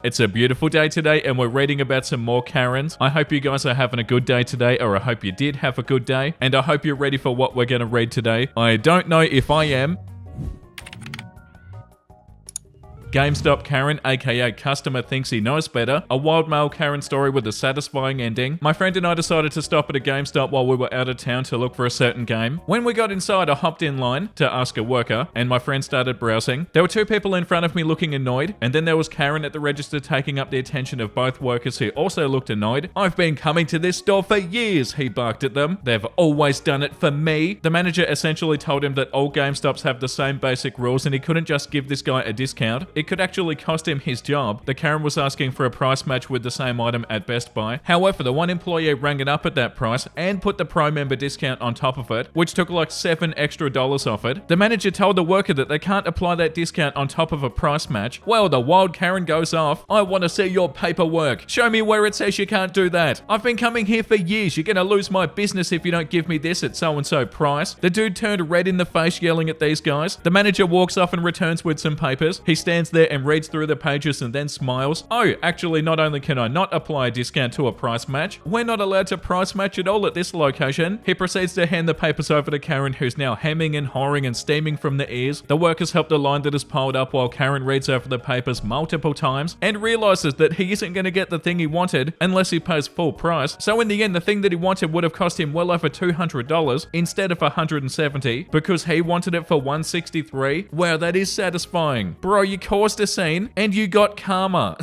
It's a beautiful day today and we're reading about some more Karens. I hope you guys are having a good day today, or I hope you did have a good day, and I hope you're ready for what we're going to read today. I don't know if I am. GameStop Karen, aka customer thinks he knows better, a wild male Karen story with a satisfying ending. My friend and I decided to stop at a GameStop while we were out of town to look for a certain game. When we got inside, I hopped in line to ask a worker, and my friend started browsing. There were two people in front of me looking annoyed, and then there was Karen at the register taking up the attention of both workers who also looked annoyed. "I've been coming to this store for years," he barked at them. "They've always done it for me." The manager essentially told him that all GameStops have the same basic rules and he couldn't just give this guy a discount. It could actually cost him his job. The Karen was asking for a price match with the same item at Best Buy. However, the one employee rang it up at that price and put the Pro member discount on top of it, which took like $7 extra off it. The manager told the worker that they can't apply that discount on top of a price match. Well, the wild Karen goes off. "I want to see your paperwork. Show me where it says you can't do that. I've been coming here for years. You're gonna lose my business if you don't give me this at so-and-so price." The dude turned red in the face yelling at these guys. The manager walks off and returns with some papers. He stands there and reads through the pages and then smiles. "Oh, actually, not only can I not apply a discount to a price match, we're not allowed to price match at all at this location." He proceeds to hand the papers over to Karen, who's now hemming and hawing and steaming from the ears. The workers help the line that is piled up while Karen reads over the papers multiple times and realizes that he isn't going to get the thing he wanted unless he pays full price. So in the end, the thing that he wanted would have cost him well over $200 instead of $170 because he wanted it for $163. Wow, that is satisfying. Bro, you caused a scene and you got karma.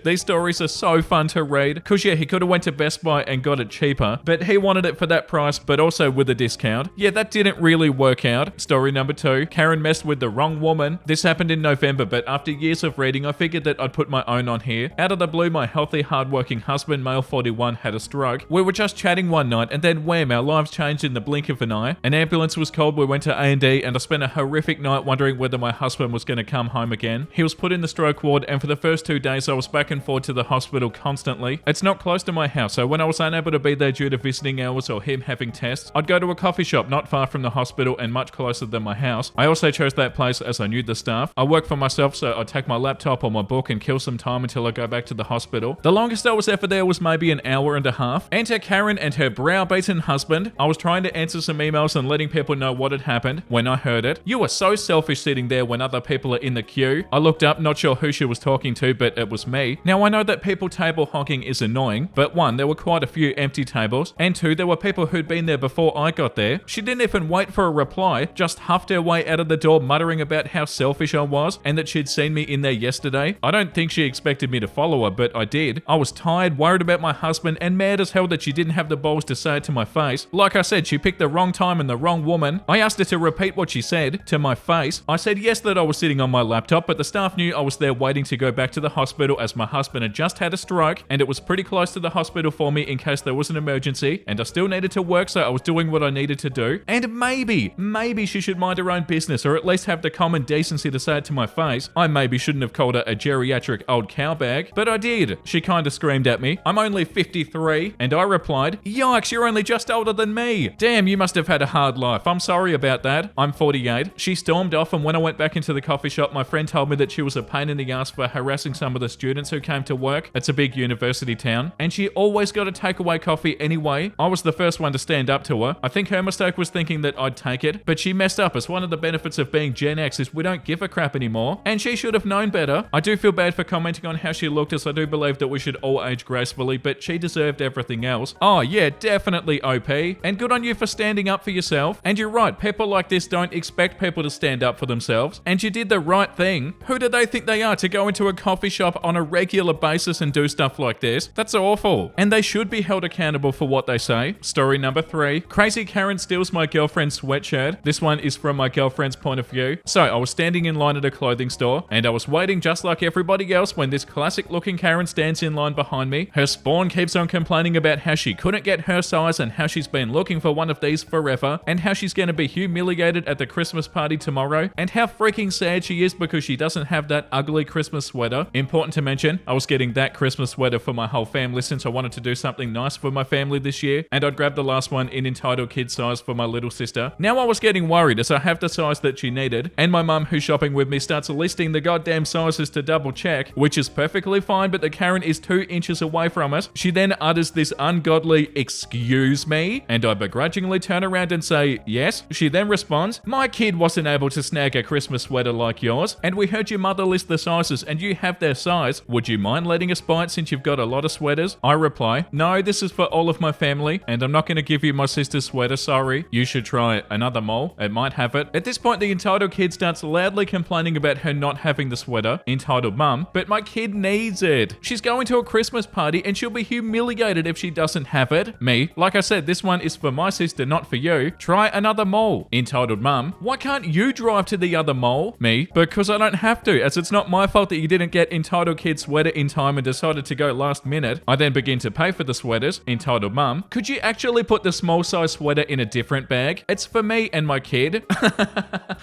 These stories are so fun to read. Cause yeah, he could have went to Best Buy and got it cheaper, but he wanted it for that price, but also with a discount. Yeah, that didn't really work out. Story number 2, Karen messed with the wrong woman. This happened in November, but after years of reading, I figured that I'd put my own on here. Out of the blue, my healthy, hardworking husband, male 41, had a stroke. We were just chatting one night, and then wham, our lives changed in the blink of an eye. An ambulance was called, we went to A&E, and I spent a horrific night wondering whether my husband was going to come home again. He was put in the stroke ward, and for the first 2 days I was back and forth to the hospital constantly. It's not close to my house, so when I was unable to be there due to visiting hours or him having tests, I'd go to a coffee shop not far from the hospital and much closer than my house. I also chose that place as I knew the staff. I work for myself, so I'd take my laptop or my book and kill some time until I go back to the hospital. The longest I was ever there was maybe an hour and a half. Enter Karen and her browbeaten husband. I was trying to answer some emails and letting people know what had happened when I heard it. "You are so selfish sitting there when other people are in the queue." I looked up, not sure who she was talking to, but it was me. Now I know that people table hogging is annoying, but 1, there were quite a few empty tables, and 2, there were people who'd been there before I got there. She didn't even wait for a reply, just huffed her way out of the door muttering about how selfish I was and that she'd seen me in there yesterday. I don't think she expected me to follow her, but I did. I was tired, worried about my husband, and mad as hell that she didn't have the balls to say it to my face. Like I said, she picked the wrong time and the wrong woman. I asked her to repeat what she said to my face. I said yes that I was sitting on my laptop, but the staff knew I was there waiting to go back to the hospital as my husband had just had a stroke and it was pretty close to the hospital for me in case there was an emergency, and I still needed to work, so I was doing what I needed to do. And maybe she should mind her own business, or at least have the common decency to say it to my face. I maybe shouldn't have called her a geriatric old cow bag, but I did. She kinda screamed at me, "I'm only 53, and I replied, "Yikes, you're only just older than me. Damn, you must have had a hard life. I'm sorry about that. I'm 48. She stormed off, and when I went back into the coffee shop, my friend told me that she was a pain in the ass for harassing some of the students who came to work. It's a big university town, and she always got a takeaway coffee anyway. I was the first one to stand up to her. I think her mistake was thinking that I'd take it, but she messed up, as one of the benefits of being Gen X is we don't give a crap anymore, and she should have known better. I do feel bad for commenting on how she looked, as I do believe that we should all age gracefully, but she deserved everything else." Oh yeah, definitely OP, and good on you for standing up for yourself. And you're right, people like this don't expect people to stand up for themselves, and you did the right thing. Who do they think they are to go into a coffee shop on a regular basis and do stuff like this? That's awful, and they should be held accountable for what they say. Story number 3, Crazy Karen steals my girlfriend's sweatshirt. This one is from my girlfriend's point of view. So I was standing in line at a clothing store, and I was waiting just like everybody else when this classic looking Karen stands in line behind me. Her spawn keeps on complaining about how she couldn't get her size and how she's been looking for one of these forever, and how she's going to be humiliated at the Christmas party tomorrow, and how freaking sad she is because she doesn't doesn't have that ugly Christmas sweater. Important to mention, I was getting that Christmas sweater for my whole family since I wanted to do something nice for my family this year, and I'd grabbed the last one in entitled kid size for my little sister. Now I was getting worried as I have the size that she needed, and my mum, who's shopping with me, starts listing the goddamn sizes to double check, which is perfectly fine, but the Karen is 2 inches away from it. She then utters this ungodly "excuse me," and I begrudgingly turn around and say yes. She then responds, "My kid wasn't able to snag a Christmas sweater like yours, and we heard your mother list the sizes and you have their size. Would you mind letting us buy it since you've got a lot of sweaters?" I reply, "No, this is for all of my family, and I'm not going to give you my sister's sweater, sorry. You should try another mole, it might have it." At this point, the entitled kid starts loudly complaining about her not having the sweater. Entitled mum, "But my kid needs it. She's going to a Christmas party and she'll be humiliated if she doesn't have it." Me, "Like I said, this one is for my sister, not for you. Try another mole." Entitled mum, "Why can't you drive to the other mole?" Me, "Because I don't have to, as it's not my fault that you didn't get entitled kid's sweater in time and decided to go last minute. I then begin to pay for the sweaters." Entitled mum, "Could you actually put the small size sweater in a different bag? It's for me and my kid."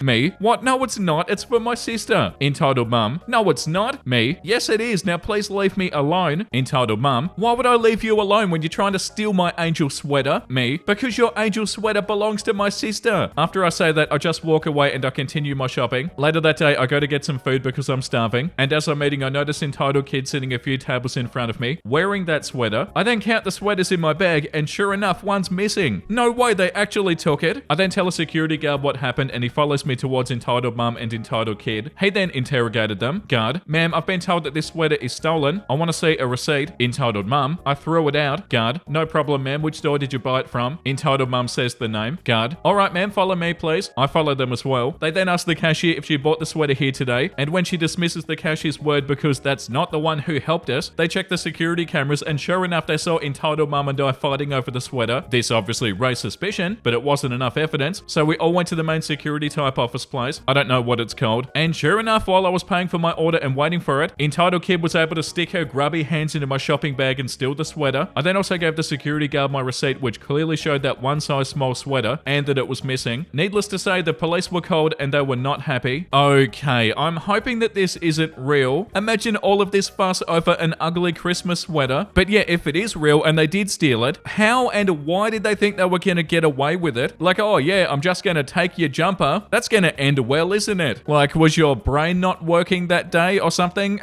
Me, "What? No, it's not. It's for my sister." Entitled mum, "No, it's not." Me, "Yes, it is. Now please leave me alone." Entitled mum, "Why would I leave you alone when you're trying to steal my angel sweater?" Me, "Because your angel sweater belongs to my sister." After I say that, I just walk away and I continue my shopping. Later that day, I go to get some food because I'm starving, and as I'm eating, I notice entitled kid sitting a few tables in front of me, wearing that sweater. I then count the sweaters in my bag, and sure enough, one's missing. No way, they actually took it. I then tell a security guard what happened, and he follows me towards entitled mum and entitled kid. He then interrogated them. Guard, "Ma'am, I've been told that this sweater is stolen. I want to see a receipt." Entitled mum, "I threw it out." Guard, "No problem, ma'am. Which store did you buy it from?" Entitled mum says the name. Guard, "All right, ma'am, follow me, please." I follow them as well. They then ask the cashier if she bought the sweater here today, and when she dismisses the cashier's word because that's not the one who helped us, they check the security cameras, and sure enough, they saw entitled mum and I fighting over the sweater. This obviously raised suspicion, but it wasn't enough evidence, so we all went to the main security type office place. I don't know what it's called. And sure enough, while I was paying for my order and waiting for it, entitled kid was able to stick her grubby hands into my shopping bag and steal the sweater. I then also gave the security guard my receipt, which clearly showed that one size small sweater and that it was missing. Needless to say, the police were called and they were not happy. Okay, I'm hoping that this isn't real. Imagine all of this fuss over an ugly Christmas sweater. But yeah, if it is real and they did steal it, how and why did they think they were gonna get away with it? Like, oh yeah, I'm just gonna take your jumper. That's gonna end well, isn't it? Like, was your brain not working that day or something?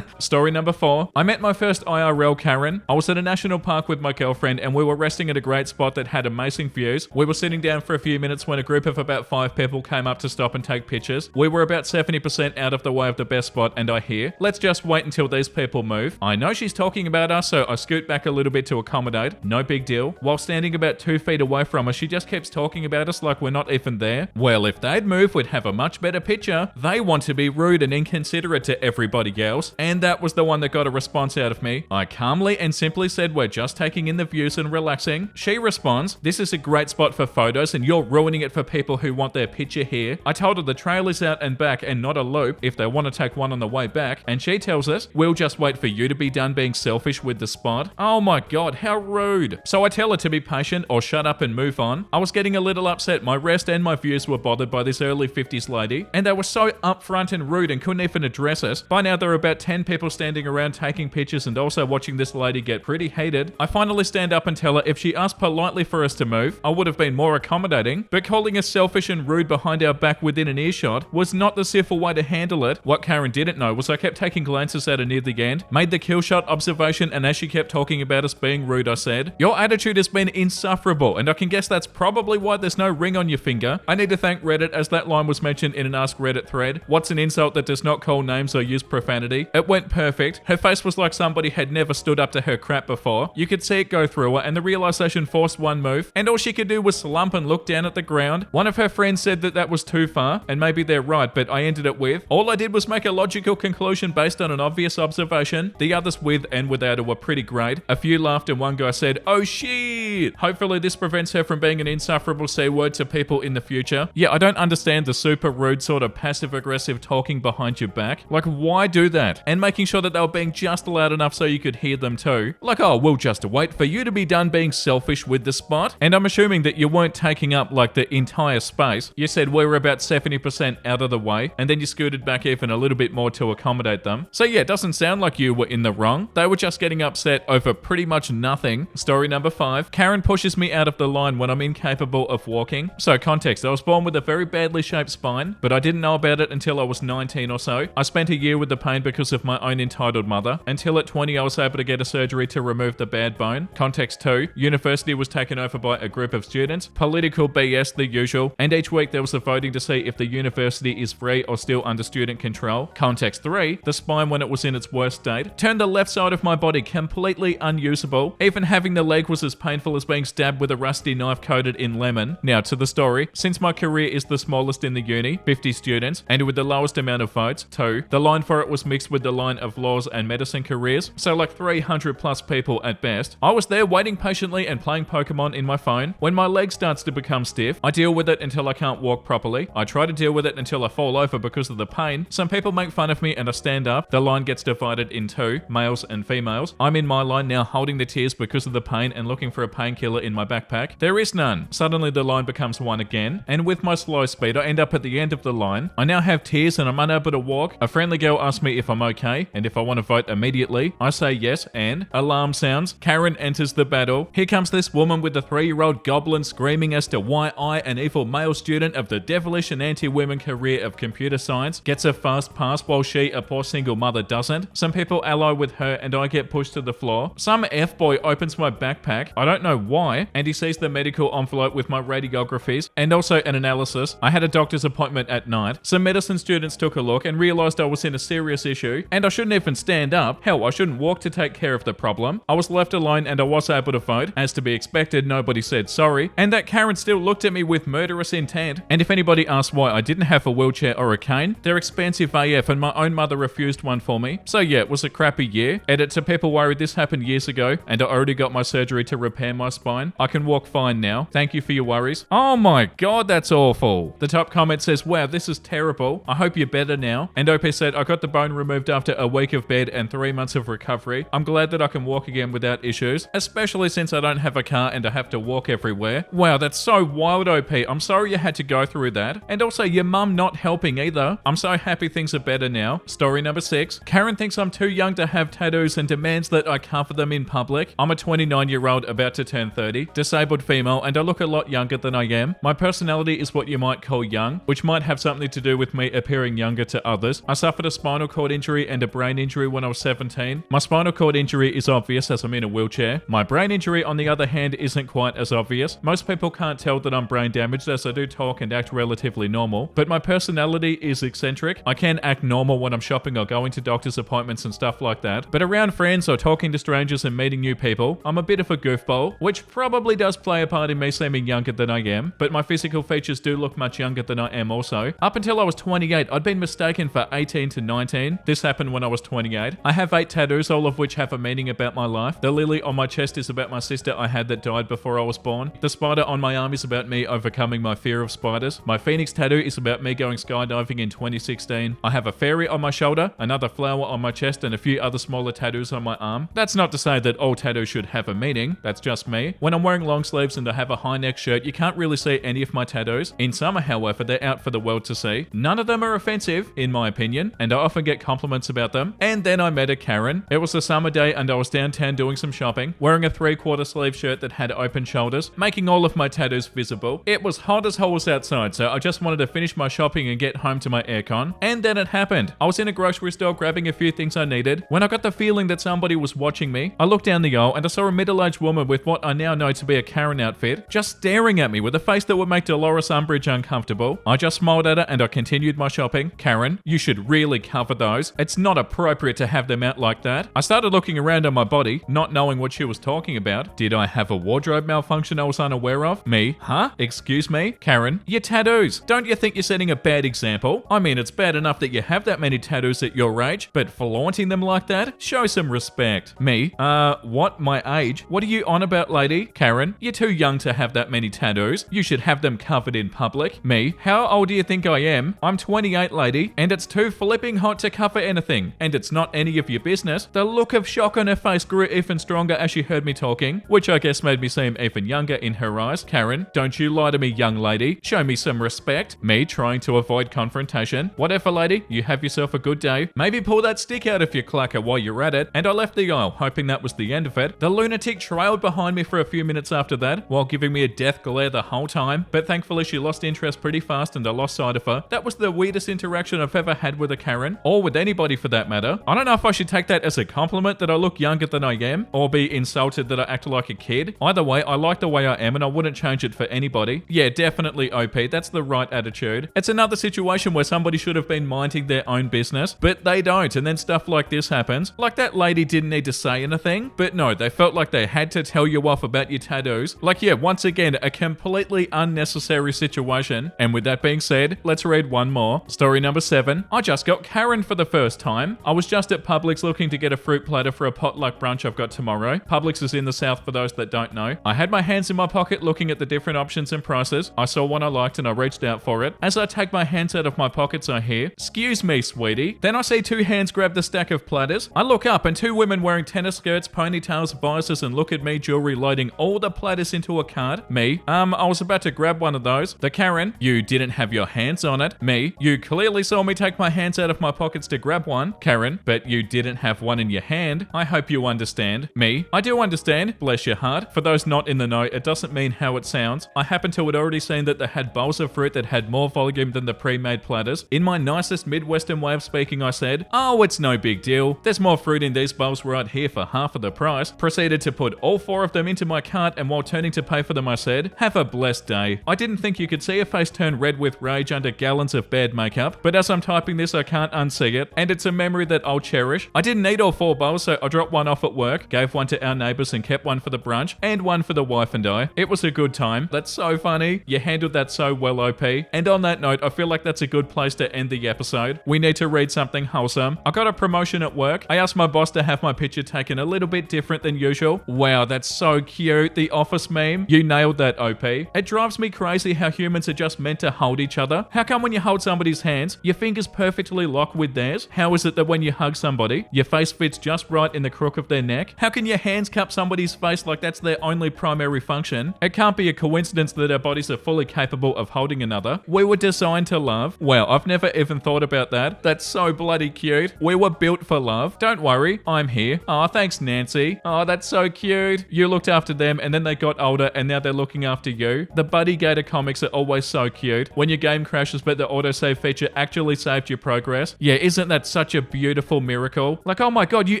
Story number 4. I met my first IRL Karen. I was at a national park with my girlfriend and we were resting at a great spot that had amazing views. We were sitting down for a few minutes when a group of about 5 people came up to stop and take pictures. We were about 70% out of the way of the best spot, and I hear, "Let's just wait until these people move." I know she's talking about us, so I scoot back a little bit to accommodate. No big deal. While standing about 2 feet away from us, she just keeps talking about us like we're not even there. Well, if they'd move, we'd have a much better picture. They want to be rude and inconsiderate to everybody else, and that was the one that got a response out of me. I calmly and simply said, "We're just taking in the views and relaxing." She responds, "This is a great spot for photos and you're ruining it for people who want their picture here." I told her the trail is out and back and not a loop if they want to take one on the way back, and she tells us, "We'll just wait for you to be done being selfish with the spot." Oh my god, how rude. So I tell her to be patient or shut up and move on. I was getting a little upset. My rest and my views were bothered by this early 50s lady, and they were so upfront and rude and couldn't even address us. By now there are about 10 people standing around taking pictures and also watching this lady get pretty heated. I finally stand up and tell her if she asked politely for us to move, I would have been more accommodating, but calling us selfish and rude behind our back within an earshot was not the civil way to handle it. What Karen didn't know was I kept taking glances at her near the end, made the kill shot observation, and as she kept talking about us being rude, I said, "Your attitude has been insufferable, and I can guess that's probably why there's no ring on your finger." I need to thank Reddit as that line was mentioned in an Ask Reddit thread. What's an insult that does not call names or use profanity? It went perfect. Her face was like somebody had never stood up to her crap before. You could see it go through her, and the realization forced one move, and all she could do was slump and look down at the ground. One of her friends said that was too far, and maybe they're right, but I ended it with, "All I did was make a logical conclusion based on an obvious observation." The others with and without her were pretty great. A few laughed and one guy said, "Oh shit." Hopefully this prevents her from being an insufferable C-word to people in the future. Yeah, I don't understand the super rude sort of passive-aggressive talking behind your back. Like, why do that? And making sure that they were being just loud enough so you could hear them too. Like, oh, we'll just wait for you to be done being selfish with the spot. And I'm assuming that you weren't taking up like the entire space. You said we were about 70% out of the way, and then you scooted scooted back even a little bit more to accommodate them. So yeah, it doesn't sound like you were in the wrong. They were just getting upset over pretty much nothing. Story number 5. Karen pushes me out of the line when I'm incapable of walking. So context, I was born with a very badly shaped spine, but I didn't know about it until I was 19 or so. I spent a year with the pain because of my own entitled mother. Until at 20, I was able to get a surgery to remove the bad bone. Context 2. University was taken over by a group of students. Political BS, the usual. And each week there was a voting to see if the university is free or still under student control. Context 3. The spine when it was in its worst state. Turned the left side of my body completely unusable. Even having the leg was as painful as being stabbed with a rusty knife coated in lemon. Now to the story. Since my career is the smallest in the uni, 50 students, and with the lowest amount of votes, 2, the line for it was mixed with the line of laws and medicine careers, so like 300 plus people at best. I was there waiting patiently and playing Pokemon in my phone. When my leg starts to become stiff, I deal with it until I can't walk properly. I try to deal with it until I fall over because of the pain. Some people make fun of me and I stand up. The line gets divided in 2, males and females. I'm in my line now holding the tears because of the pain and looking for a painkiller in my backpack. There is none. Suddenly the line becomes 1 again, and with my slow speed I end up at the end of the line. I now have tears and I'm unable to walk. A friendly girl asks me if I'm okay and if I want to vote immediately. I say yes, and alarm sounds. Karen enters the battle. Here comes this woman with a 3-year-old goblin screaming as to why I, an evil male student of the devilish and anti-women career of computer science, gets a fast pass while she, a poor single mother, doesn't. Some people ally with her and I get pushed to the floor. Some F-boy opens my backpack, I don't know why, and he sees the medical envelope with my radiographies and also an analysis. I had a doctor's appointment at night. Some medicine students took a look and realized I was in a serious issue, and I shouldn't even stand up. Hell, I shouldn't walk to take care of the problem. I was left alone and I was able to vote. As to be expected, nobody said sorry, and that Karen still looked at me with murderous intent. And if anybody asked why I didn't have a wheelchair or a cane, they're expensive AF and my own mother refused one for me. So yeah, it was a crappy year. Edit to people worried this happened years ago and I already got my surgery to repair my spine. I can walk fine now. Thank you for your worries. Oh my god, that's awful. The top comment says, wow, this is terrible. I hope you're better now. And OP said, I got the bone removed after a week of bed and 3 months of recovery. I'm glad that I can walk again without issues, especially since I don't have a car and I have to walk everywhere. Wow, that's so wild, OP. I'm sorry you had to go through that. And also your mum not helping either. I'm so happy things are better now. Story number 6. Karen thinks I'm too young to have tattoos and demands that I cover them in public. I'm a 29-year-old about to turn 30, disabled female, and I look a lot younger than I am. My personality is what you might call young, which might have something to do with me appearing younger to others. I suffered a spinal cord injury and a brain injury when I was 17. My spinal cord injury is obvious as I'm in a wheelchair. My brain injury, on the other hand, isn't quite as obvious. Most people can't tell that I'm brain damaged as I do talk and act relatively normal, but my personality is eccentric. I can act normal when I'm shopping or going to doctor's appointments and stuff like that, but around friends or talking to strangers and meeting new people, I'm a bit of a goofball, which probably does play a part in me seeming younger than I am, but my physical features do look much younger than I am also. Up until I was 28, I'd been mistaken for 18 to 19. This happened when I was 28. I have 8 tattoos, all of which have a meaning about my life. The lily on my chest is about my sister I had that died before I was born. The spider on my arm is about me overcoming my fear of spiders. My phoenix tattoo is about me going skydiving in 2016. I have a fairy on my shoulder, another flower on my chest, and a few other smaller tattoos on my arm. That's not to say that all tattoos should have a meaning. That's just me. When I'm wearing long sleeves and I have a high neck shirt, you can't really see any of my tattoos. In summer, however, they're out for the world to see. None of them are offensive, in my opinion, and I often get compliments about them. And then I met a Karen. It was a summer day and I was downtown doing some shopping, wearing a 3/4 sleeve shirt that had open shoulders, making all of my tattoos visible. It was hot as holes outside, so I just wanted to finish my shopping and get home to my aircon. And then it happened. I was in a grocery store grabbing a few things I needed when I got the feeling that somebody was watching me. I looked down the aisle and I saw a middle-aged woman with what I now know to be a Karen outfit, just staring at me with a face that would make Dolores Umbridge uncomfortable. I just smiled at her and I continued my shopping. Karen, you should really cover those. It's not appropriate to have them out like that. I started looking around on my body, not knowing what she was talking about. Did I have a wardrobe malfunction I was unaware of? Me? Huh? Excuse me? Karen, your tattoos. Don't you think you're setting a bad example? I mean, it's bad enough that you have that many tattoos at your age, but flaunting them like that? Show some respect. Me? What? My age? What are you on about, lady? Karen, you're too young to have that many tattoos. You should have them covered in public. Me? How old do you think I am? I'm 28, lady, and it's too flipping hot to cover anything, and it's not any of your business. The look of shock on her face grew even stronger as she heard me talking, which I guess made me seem even younger in her eyes. Karen, don't you lie to me, young lady. Show me some respect. Me, trying to avoid confrontation. situation. Whatever, lady, you have yourself a good day. Maybe pull that stick out of your clacker while you're at it. And I left the aisle, hoping that was the end of it. The lunatic trailed behind me for a few minutes after that, while giving me a death glare the whole time. But thankfully, she lost interest pretty fast and I lost sight of her. That was the weirdest interaction I've ever had with a Karen, or with anybody for that matter. I don't know if I should take that as a compliment that I look younger than I am, or be insulted that I act like a kid. Either way, I like the way I am and I wouldn't change it for anybody. Yeah, definitely OP. That's the right attitude. It's another situation where somebody should have been minding their own business, but they don't, and then stuff like this happens. Like that lady didn't need to say anything, but no, they felt like they had to tell you off about your tattoos. Like, yeah, once again, a completely unnecessary situation. And with that being said, let's read one more. Story number 7. I just got Karen for the first time. I was just at Publix looking to get a fruit platter for a potluck brunch I've got tomorrow. Publix is in the south for those that don't know. I had my hands in my pocket looking at the different options and prices. I saw one I liked and I reached out for it. As I take my hands out of my pockets, I hear, "Excuse me, sweetie." Then I see 2 hands grab the stack of platters. I look up and 2 women wearing tennis skirts, ponytails, visors, and look at me jewelry loading all the platters into a cart. Me, I was about to grab one of those. The Karen, "You didn't have your hands on it." Me, "You clearly saw me take my hands out of my pockets to grab one." Karen, "But you didn't have one in your hand. I hope you understand." Me, "I do understand, bless your heart." For those not in the know, it doesn't mean how it sounds. I happen to had already seen that they had bowls of fruit that had more volume than the pre-made platters. In my nicest Midwestern way of speaking, I said, "Oh, it's no big deal. There's more fruit in these bowls right here for half of the price." Proceeded to put all 4 of them into my cart, and while turning to pay for them, I said, "Have a blessed day." I didn't think you could see a face turn red with rage under gallons of bad makeup, but as I'm typing this, I can't unsee it, and it's a memory that I'll cherish. I didn't need all 4 bowls, so I dropped one off at work, gave one to our neighbors and kept one for the brunch, and one for the wife and I. It was a good time. That's so funny. You handled that so well, OP. And on that note, I feel like that's a good place to end the episode. We need to read something wholesome. I got a promotion at work. I asked my boss to have my picture taken a little bit different than usual. Wow, that's so cute. The office meme. You nailed that, OP. It drives me crazy how humans are just meant to hold each other. How come when you hold somebody's hands, your fingers perfectly lock with theirs? How is it that when you hug somebody, your face fits just right in the crook of their neck? How can your hands cup somebody's face like that's their only primary function? It can't be a coincidence that our bodies are fully capable of holding another. We were designed to love. Wow, I've never even thought about that. That's so bloody cute. We were built for love. Don't worry, I'm here. Aw, thanks, Nancy. Aw, that's so cute. You looked after them and then they got older and now they're looking after you. The Buddy Gator comics are always so cute. When your game crashes but the autosave feature actually saved your progress. Yeah, isn't that such a beautiful miracle? Like, oh my god, you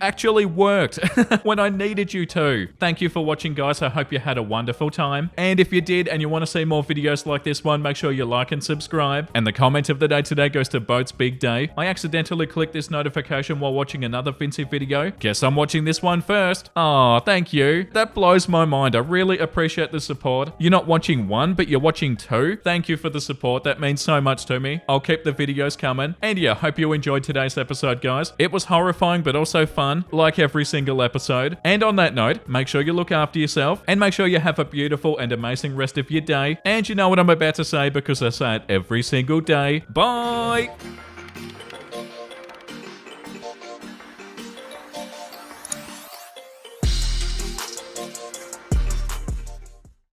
actually worked when I needed you to. Thank you for watching, guys. I hope you had a wonderful time. And if you did and you want to see more videos like this one, make sure you like and subscribe. And the comment of the day today goes to Boat's Big Day. I accidentally clicked this notification while watching another Vincey video. Guess I'm watching this one first. Aw, thank you. That blows my mind. I really appreciate the support. You're not watching 1, but you're watching 2. Thank you for the support. That means so much to me. I'll keep the videos coming. And yeah, hope you enjoyed today's episode, guys. It was horrifying, but also fun, like every single episode. And on that note, make sure you look after yourself and make sure you have a beautiful and amazing rest of your day. And you know what I'm about to say because I say it every single day. Bye!